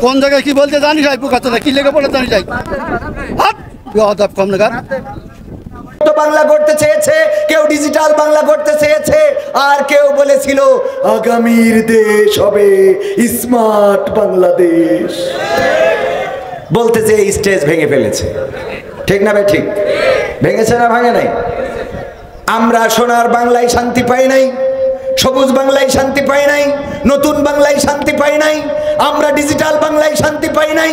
কোন জায়গায় কি বলতে জানি যাই পোকাচোদা কি লেগে পড়ে জানি যাই কম নাগাদ বাংলা করতে চেয়েছে, কেউ ডিজিটাল বাংলা করতে চেয়েছে, আর কেউ বলেছিল আগামীর দেশ হবে স্মার্ট বাংলাদেশ। বলতে যে স্টেজ ভেঙে ফেলেছে, ঠিক না ভাই? ঠিক ভেঙেছে না ভাঙে নাই? আমরা সোনার বাংলায় শান্তি পাই নাই, সবুজ বাংলায় শান্তি পাই নাই, নতুন বাংলায় শান্তি পাই নাই, আমরা ডিজিটাল বাংলায় শান্তি পাই নাই,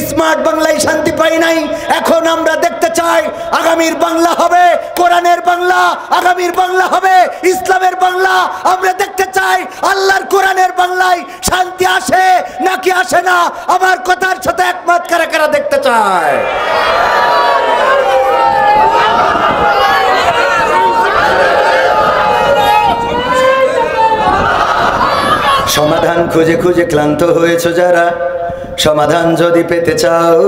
স্মার্ট বাংলায় শান্তি পাই নাই। এখন আমরা দেখতে চাই আগামীর বাংলা হবে কোরআনের বাংলা, আগামীর বাংলা হবে ইসলামের বাংলা। আমরা দেখতে চাই আল্লাহর কোরআনের বাংলায় শান্তি আসে নাকি আসে না। আমার কথার সাথে একমত কারা কারা দেখতে চায়? সমাধান খুঁজে খুঁজে ক্লান্ত হয়েছে যারা, সমাধান যদি পেতে চাও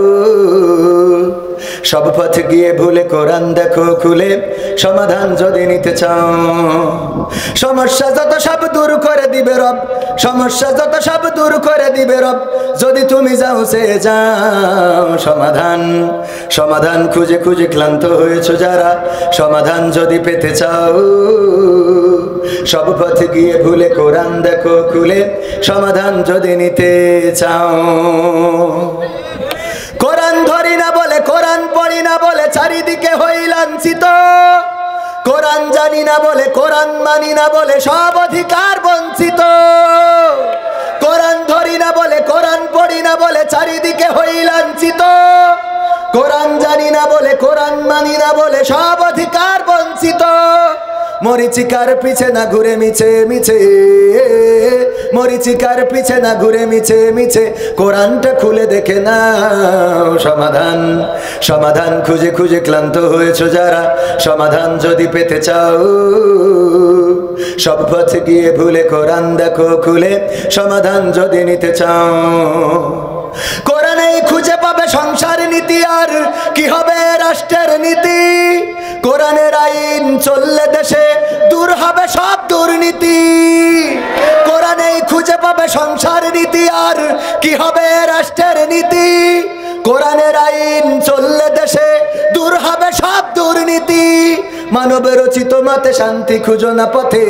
সব পথ গিয়ে ভুলে কোরআন দেখো খুলে। সমাধান যদি নিতে চাও সমস্যা যত সব দূর করে দিবে রব, সমস্যা যত সব দূর করে দিবে রব, যদি তুমি যাও সে যাও। সমাধান সমাধান খুঁজে খুঁজে ক্লান্ত হয়েছে যারা, সমাধান যদি পেতে চাও সব পথ গিয়ে ভুলে কোরআন দেখো খুলে। সমাধান যদি নিতে চাও কোরআন ধরি না বলে, কোরআন পড়ি না বলে চারিদিকে হই লাঞ্ছিত, কোরআন জানি না বলে, কোরআন মানি না বলে সব অধিকার বঞ্চিত। কোরআন ধরি না বলে, কোরআন পড়ি না বলে চারিদিকে হই লাঞ্ছিত, কোরআন জানি না বলে, কোরআন মানি না বলে সব অধিকার বঞ্চিত। মরিচিকার পিছে না ঘুরে মিছে মিছে, মরিচিকার পিছে না ঘুরে মিছে মিছে, কোরআনটা খুলে দেখে নাও। সমাধান সমাধান খুঁজে খুঁজে ক্লান্ত হয়েছো যারা, সমাধান যদি পেতে চাও সব পথ গিয়ে ভুলে কোরআন দেখো খুলে। সমাধান যদি নিতে চাও কোরআনেই খুঁজে পাবে সংসার নীতি, আর কি হবে রাষ্ট্রের নীতি। কোরআনের আইন চললে দেশে দূর হবে সব দুর্নীতি, কোরআনেই খুঁজে পাবে সংসার নীতি, আর কি হবে রাষ্ট্রের নীতি। কোরআনের আইন চললে দেশে দূর হবে সব দুর্নীতি। মানব রচিত মতে শান্তি খুঁজো না পথে,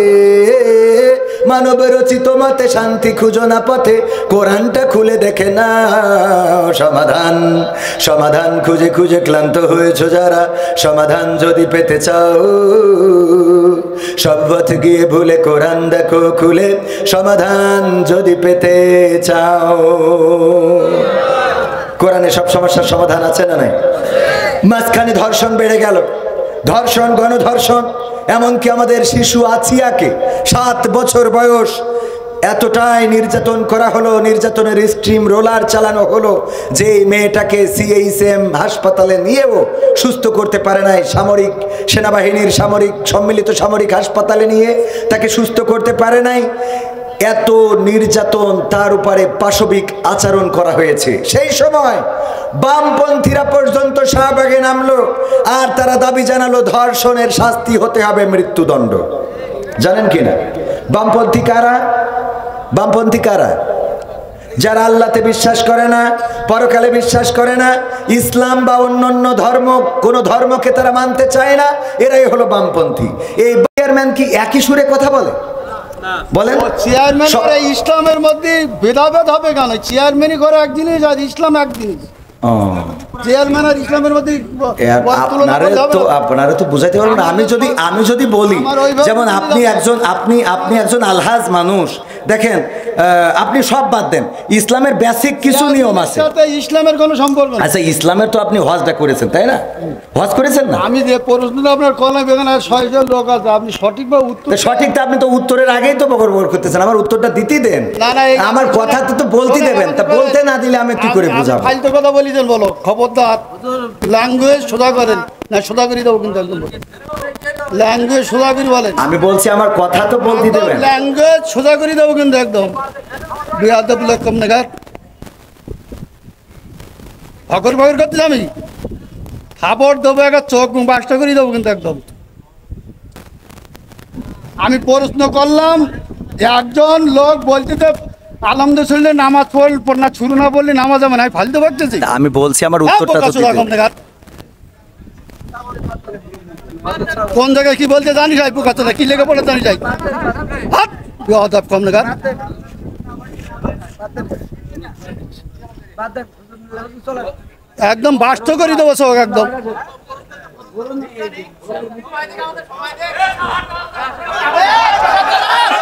মানব রচিত মতে শান্তি খুঁজো না পথে, কোরআনটা খুলে দেখে না। সমাধান সমাধান খুঁজে খুঁজে ক্লান্ত হয়েছো যারা, সমাধান যদি পেতে চাও সব পথ গিয়ে ভুলে কোরআন দেখো খুলে। সমাধান যদি পেতে চাও কোরআনে সব সমস্যার সমাধান আছে না নাই? মাঝখানে ধর্ষণ বেড়ে গেল, ধর্ষণ গণধর্ষণ, এমনকি আমাদের শিশু আছিয়াকে 7 বছর বয়স এতটাই নির্যাতন করা হলো, নির্যাতনের স্ট্রিম রোলার চালানো হলো যে মেয়েটাকে সিএইচএম হাসপাতালে নিয়েও সুস্থ করতে পারে নাই। সামরিক সেনাবাহিনীর সামরিক সম্মিলিত সামরিক হাসপাতালে নিয়ে তাকে সুস্থ করতে পারে নাই। এত নির্যাতন, তার উপরে পাশবিক আচরণ করা হয়েছে। সেই সময় বামপন্থীরা পর্যন্ত শাহবাগে নামলো, আর তারা দাবি জানালো ধর্ষণের শাস্তি হতে হবে মৃত্যুদণ্ড। জানেন কিনা বামপন্থী কারা? বামপন্থী কারা? যারা আল্লাহতে বিশ্বাস করে না, পরকালে বিশ্বাস করে না, ইসলাম বা অন্যান্য ধর্ম, কোন ধর্মকে তারা মানতে চায় না, এরাই হলো বামপন্থী। এই চেয়ারম্যান কি একই সুরে কথা বলে? বলেন চেয়ারম্যান ইসলামের মধ্যে ভেদাভেদ হবে কেন? চেয়ারম্যানই করে এক জিনিস আর ইসলাম এক জিনিস। চেয়ারম্যান আর ইসলামের মধ্যে আপনারা তো বুঝাইতে পারবেন না। আমি যদি বলি, যেমন আপনি একজন আলহাজ মানুষ, দেখেন আপনি সব বাদ দেন, ইসলামের বেসিক কিছু নিয়ম আছে। ইসলামের কোনো সম্পর্ক না। আচ্ছা, ইসলামের তো আপনি হজটা করেছেন, তাই না? হজ করেছেন না? আমি যে প্রশ্নটা আপনার কলমে বেগান আর 6 জন লোক আছে, আপনি সঠিকভাবে উত্তর সঠিকটা আপনি তো উত্তরের আগেই তো বকর করতেছেন। আমার উত্তরটা দিতেই দেন, আমার কথা তো বলতে দেবেন। তা বলতে না দিলে আমি কি করে বুঝাবো? ফালতু কথা বলিছেন, বলো খবরদার। ল্যাঙ্গুয়েজ সোজা করেন না, সোজা করে দেবো কিন্তু একদম। ল্যাঙ্গুয়েজ সোজা করে বলেন। আমি বলছি আমার কথা তো বলতে দেবেন। ল্যাঙ্গুয়েজ সোজা করে দেবো কিন্তু একদম। বিয়াদব লোক কম নাগাদ ফকর ফকর করতে আমি খাবার দেবো, একটা চোখ বাসটা করে দেবো কিন্তু একদম। আমি প্রশ্ন করলাম, একজন লোক বলছে যে আলহামদুলিল্লাহ নামাজ পড় না শুরু না বললে নামাজ হবে না, আমি ফালতু ভাবতেছি। তা আমি বলছি আমার উত্তরটা তো দিতে। কোন জায়গায় কি বলতে জানিস ভাই? পোকাচোদা কি লেগে পড়ে জানিস ভাই? হাত বেয়াদব কম নাগার। একদম বাস্ত করে দেবো সব একদম।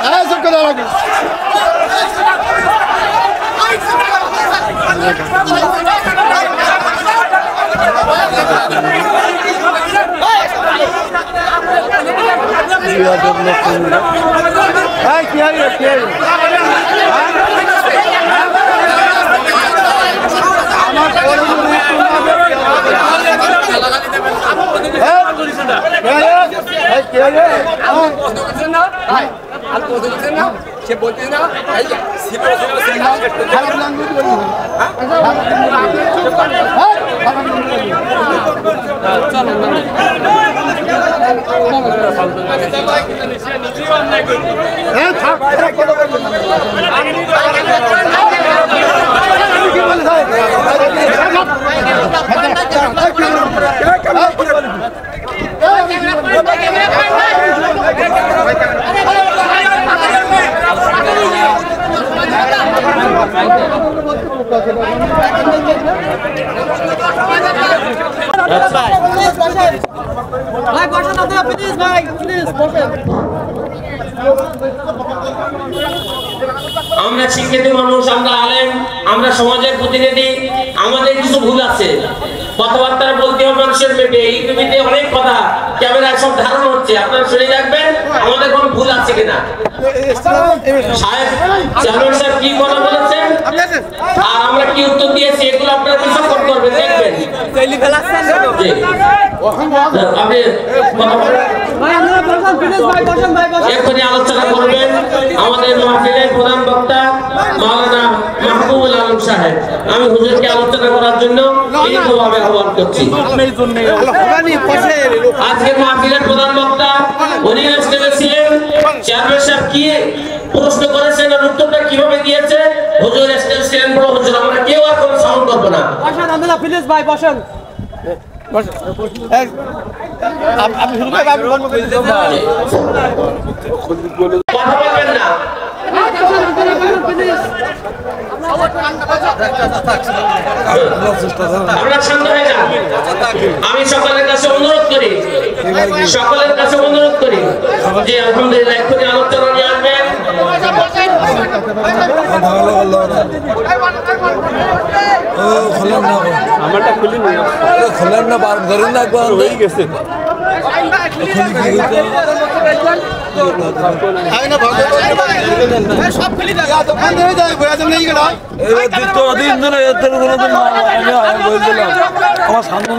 হ্যাঁ সব কথা রাখো। সে বলতে না আমরা শিক্ষিত মানুষ, আমরা আলেম, আমরা সমাজের প্রতিনিধি, আমাদের কিছু ভুল আছে। কথাবার্তা বলতে হবে মানুষের মেপে। এই টিভিতে অনেক কথা ক্যামেরায় সব ধারণ হচ্ছে, আপনারা শুনে রাখবেন আমাদের কোনো ভুল আছে কিনা। সাহেব চেয়ারম্যান সাহেব কি কথা বলেছেন আর আমরা কি উত্তর দিয়েছি এগুলো আপনারা বিশ্লেষণ করবেন, দেখবেন। এখনই আলোচনা করবেন আমাদের মাহফিলের প্রধান বক্তা মাওলানা মাহবুবুল আলম সাহেব। আমি হুজুরকে আলোচনা করার জন্য বিনীতভাবে আহ্বান করছি। আজকের মাহফিলের প্রধান বক্তা উনি স্টেজে ছিলেন। চেয়ারম্যান সাহেব কি প্রশ্ন করেছেন আর উত্তরটা কিভাবে দিয়েছে, হুজুর স্টেজে ছিলেন। বড় হুজুর, আমরা কেউ আর কোনো সাউন্ড করবো না। প্লিজ ভাই বসেন। কথা বলবেন না। আমরা শান্ত হয়ে যান। আমি সকলের কাছে অনুরোধ করি যে আলহামদুলিল্লাহ এক্ষুনি আলোচনা নিয়ে আসবেন। আমারটা খুলি খোলেন না, বার করেন না, একবার হয়ে গেছে। আমার সামনে